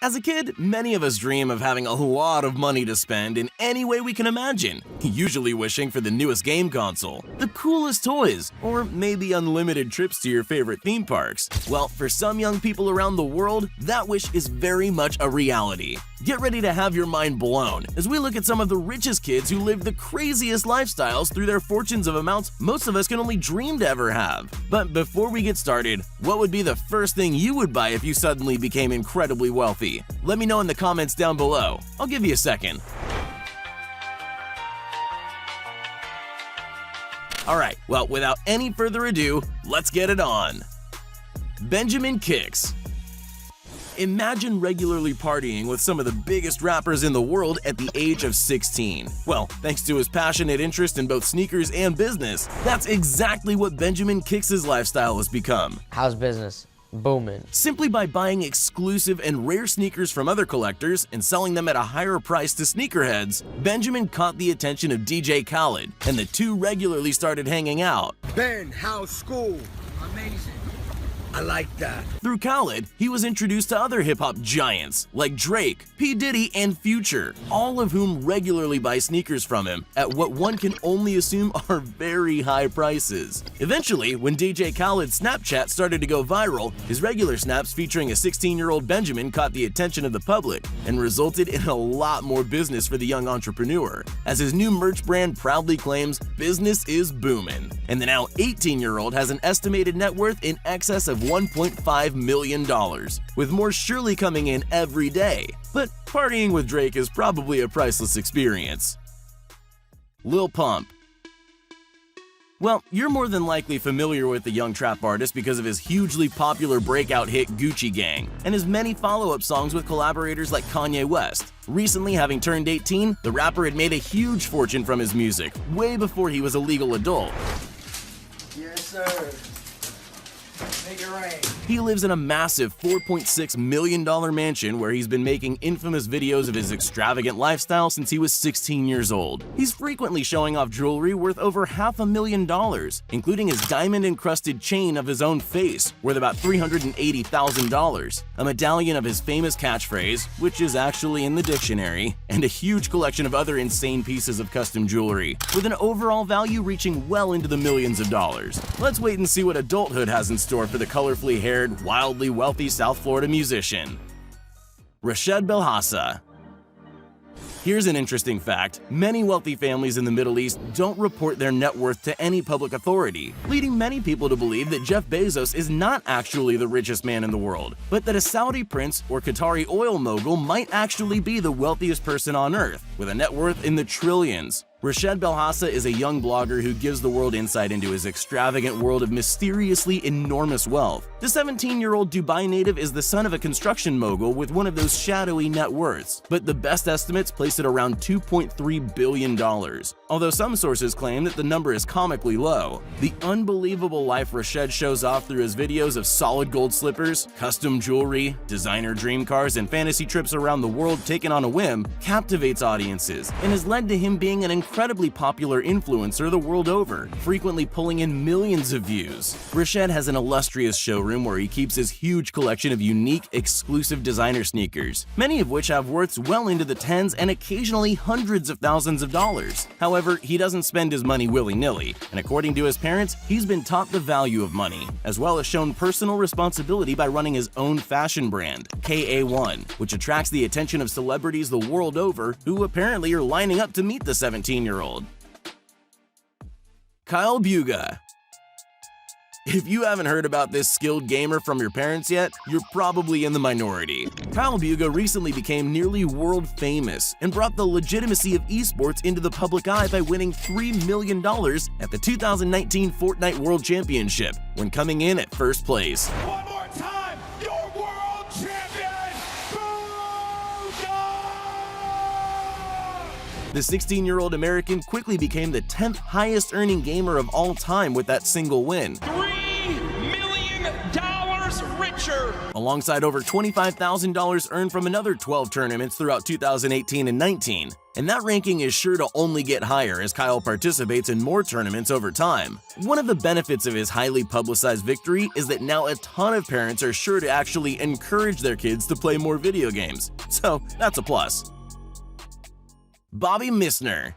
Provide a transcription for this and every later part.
As a kid, many of us dream of having a lot of money to spend in any way we can imagine, usually wishing for the newest game console, the coolest toys, or maybe unlimited trips to your favorite theme parks. Well, for some young people around the world, that wish is very much a reality. Get ready to have your mind blown as we look at some of the richest kids who live the craziest lifestyles through their fortunes of amounts most of us can only dream to ever have. But before we get started, what would be the first thing you would buy if you suddenly became incredibly wealthy? Let me know in the comments down below. I'll give you a second. Alright, well, without any further ado, let's get it on. Benjamin Kicks. Imagine regularly partying with some of the biggest rappers in the world at the age of 16. Well, thanks to his passionate interest in both sneakers and business, that's exactly what Benjamin Kicks' lifestyle has become. How's business? Booming. Simply by buying exclusive and rare sneakers from other collectors and selling them at a higher price to sneakerheads, Benjamin caught the attention of DJ Khaled, and the two regularly started hanging out. Ben, how's school? Amazing. I like that. Through Khaled, he was introduced to other hip-hop giants like Drake, P. Diddy, and Future, all of whom regularly buy sneakers from him at what one can only assume are very high prices. Eventually, when DJ Khaled's Snapchat started to go viral, his regular snaps featuring a 16-year-old Benjamin caught the attention of the public and resulted in a lot more business for the young entrepreneur. As his new merch brand proudly claims, business is booming, and the now 18-year-old has an estimated net worth in excess of $1.5 million, with more surely coming in every day. But partying with Drake is probably a priceless experience. Lil Pump. Well, you're more than likely familiar with the young trap artist because of his hugely popular breakout hit Gucci Gang, and his many follow-up songs with collaborators like Kanye West. Recently, having turned 18, the rapper had made a huge fortune from his music, way before he was a legal adult. Yes, sir. Make it rain. He lives in a massive $4.6 million mansion where he's been making infamous videos of his extravagant lifestyle since he was 16 years old. He's frequently showing off jewelry worth over $500,000, including his diamond-encrusted chain of his own face, worth about $380,000, a medallion of his famous catchphrase, which is actually in the dictionary, and a huge collection of other insane pieces of custom jewelry, with an overall value reaching well into the millions of dollars. Let's wait and see what adulthood has in store for the colorfully haired, wildly wealthy South Florida musician. Rashad Belhassa. Here's an interesting fact. Many wealthy families in the Middle East don't report their net worth to any public authority, leading many people to believe that Jeff Bezos is not actually the richest man in the world, but that a Saudi prince or Qatari oil mogul might actually be the wealthiest person on earth, with a net worth in the trillions. Rashad Belhassa is a young blogger who gives the world insight into his extravagant world of mysteriously enormous wealth. The 17-year-old Dubai native is the son of a construction mogul with one of those shadowy net worths, but the best estimates place it around $2.3 billion, although some sources claim that the number is comically low. The unbelievable life Rashad shows off through his videos of solid gold slippers, custom jewelry, designer dream cars, and fantasy trips around the world taken on a whim captivates audiences and has led to him being an incredibly popular influencer the world over, frequently pulling in millions of views. Rashad has an illustrious showroom where he keeps his huge collection of unique, exclusive designer sneakers, many of which have worths well into the tens and occasionally hundreds of thousands of dollars. However, he doesn't spend his money willy-nilly, and according to his parents, he's been taught the value of money, as well as shown personal responsibility by running his own fashion brand, KA1, which attracts the attention of celebrities the world over who apparently are lining up to meet the 17-year-old. Kyle Buga. If you haven't heard about this skilled gamer from your parents yet, you're probably in the minority. Kyle Buga recently became nearly world famous and brought the legitimacy of esports into the public eye by winning $3 million at the 2019 Fortnite World Championship, when coming in at first place. One more time, your world champion, Buga! The 16-year-old American quickly became the 10th highest earning gamer of all time with that single win, $3 million richer. alongside over $25,000 earned from another 12 tournaments throughout 2018 and 19. And that ranking is sure to only get higher as Kyle participates in more tournaments over time. One of the benefits of his highly publicized victory is that now a ton of parents are sure to actually encourage their kids to play more video games. So that's a plus. Bobby Missner.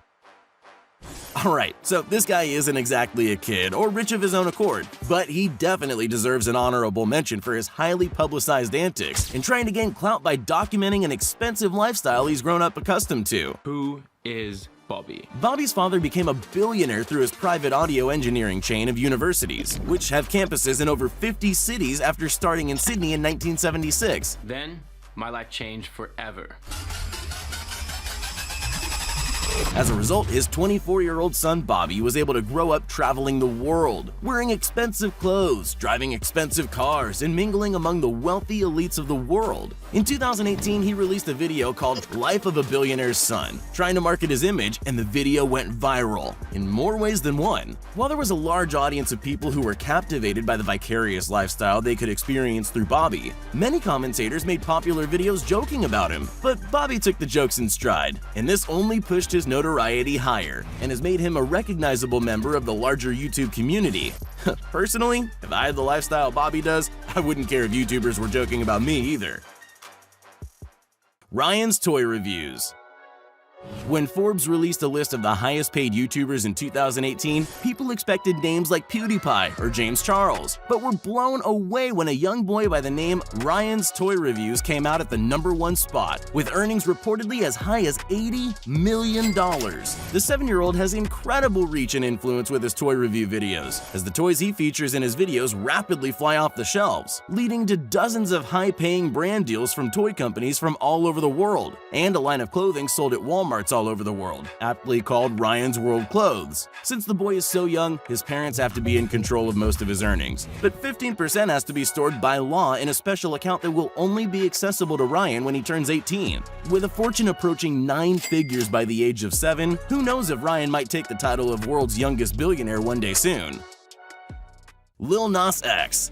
Alright, so this guy isn't exactly a kid or rich of his own accord, but he definitely deserves an honorable mention for his highly publicized antics and trying to gain clout by documenting an expensive lifestyle he's grown up accustomed to. Who is Bobby? Bobby's father became a billionaire through his private audio engineering chain of universities, which have campuses in over 50 cities after starting in Sydney in 1976. Then, my life changed forever. As a result, his 24-year-old son Bobby was able to grow up traveling the world, wearing expensive clothes, driving expensive cars, and mingling among the wealthy elites of the world. In 2018, he released a video called Life of a Billionaire's Son, trying to market his image, and the video went viral, in more ways than one. While there was a large audience of people who were captivated by the vicarious lifestyle they could experience through Bobby, many commentators made popular videos joking about him, but Bobby took the jokes in stride, and this only pushed his notoriety higher and has made him a recognizable member of the larger YouTube community. Personally, if I had the lifestyle Bobby does, I wouldn't care if YouTubers were joking about me either. Ryan's Toy Reviews. When Forbes released a list of the highest paid YouTubers in 2018, people expected names like PewDiePie or James Charles, but were blown away when a young boy by the name Ryan's Toy Reviews came out at the #1 spot, with earnings reportedly as high as $80 million. The 7-year-old has incredible reach and influence with his toy review videos, as the toys he features in his videos rapidly fly off the shelves, leading to dozens of high-paying brand deals from toy companies from all over the world, and a line of clothing sold at Walmart all over the world, aptly called Ryan's World Clothes. Since the boy is so young, his parents have to be in control of most of his earnings, but 15% has to be stored by law in a special account that will only be accessible to Ryan when he turns 18. With a fortune approaching 9 figures by the age of 7, who knows if Ryan might take the title of world's youngest billionaire one day soon. Lil Nas X.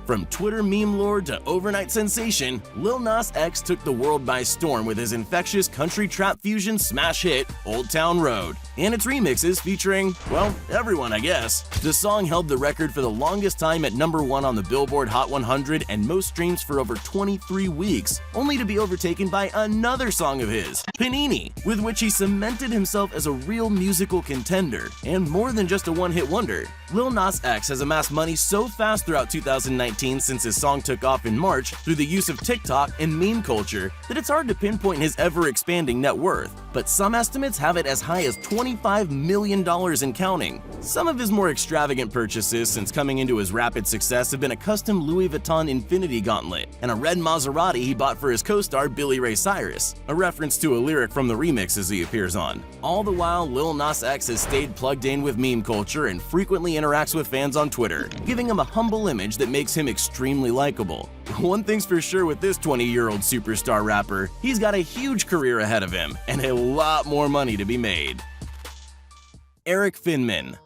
From Twitter meme lord to overnight sensation, Lil Nas X took the world by storm with his infectious country trap fusion smash hit, Old Town Road, and its remixes featuring, well, everyone I guess. The song held the record for the longest time at #1 on the Billboard Hot 100 and most streams for over 23 weeks, only to be overtaken by another song of his, Panini, with which he cemented himself as a real musical contender, and more than just a one-hit wonder. Lil Nas X has amassed money so fast throughout 2019 since his song took off in March through the use of TikTok and meme culture that it's hard to pinpoint his ever-expanding net worth, but some estimates have it as high as $25 million and counting. Some of his more extravagant purchases since coming into his rapid success have been a custom Louis Vuitton Infinity Gauntlet and a red Maserati he bought for his co-star Billy Ray Cyrus, a reference to a lyric from the remixes he appears on. All the while, Lil Nas X has stayed plugged in with meme culture and frequently interacts with fans on Twitter, giving him a humble image that makes him extremely likable. One thing's for sure with this 20-year-old superstar rapper, he's got a huge career ahead of him and a lot more money to be made. Eric Finman.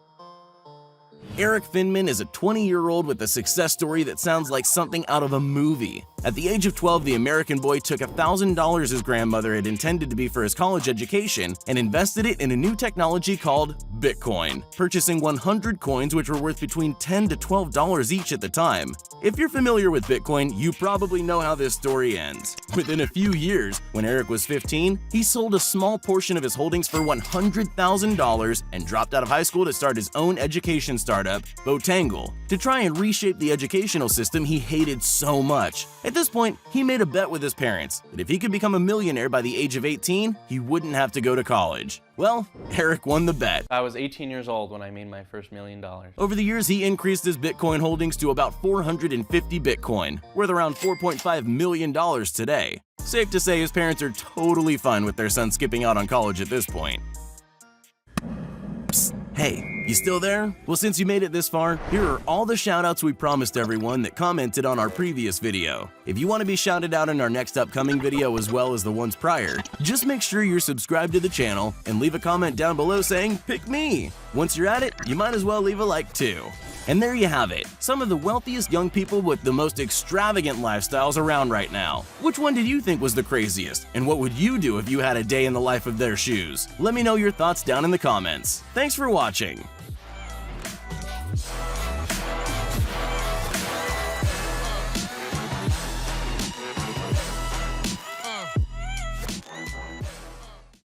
Eric Finman is a 20-year-old with a success story that sounds like something out of a movie. At the age of 12, the American boy took $1,000 his grandmother had intended to be for his college education and invested it in a new technology called Bitcoin, purchasing 100 coins which were worth between $10 to $12 each at the time. If you're familiar with Bitcoin, you probably know how this story ends. Within a few years, when Eric was 15, he sold a small portion of his holdings for $100,000 and dropped out of high school to start his own education startup, Botangle, to try and reshape the educational system he hated so much. At this point, he made a bet with his parents that if he could become a millionaire by the age of 18, he wouldn't have to go to college. Well, Eric won the bet. I was 18 years old when I made my first $1 million. Over the years, he increased his Bitcoin holdings to about 450 Bitcoin, worth around $4.5 million today. Safe to say his parents are totally fine with their son skipping out on college at this point. Psst, hey, you still there? Well, since you made it this far, here are all the shoutouts we promised everyone that commented on our previous video. If you want to be shouted out in our next upcoming video as well as the ones prior, just make sure you're subscribed to the channel and leave a comment down below saying, "Pick me!" Once you're at it, you might as well leave a like too. And there you have it, some of the wealthiest young people with the most extravagant lifestyles around right now. Which one did you think was the craziest, and what would you do if you had a day in the life of their shoes? Let me know your thoughts down in the comments. Thanks for watching.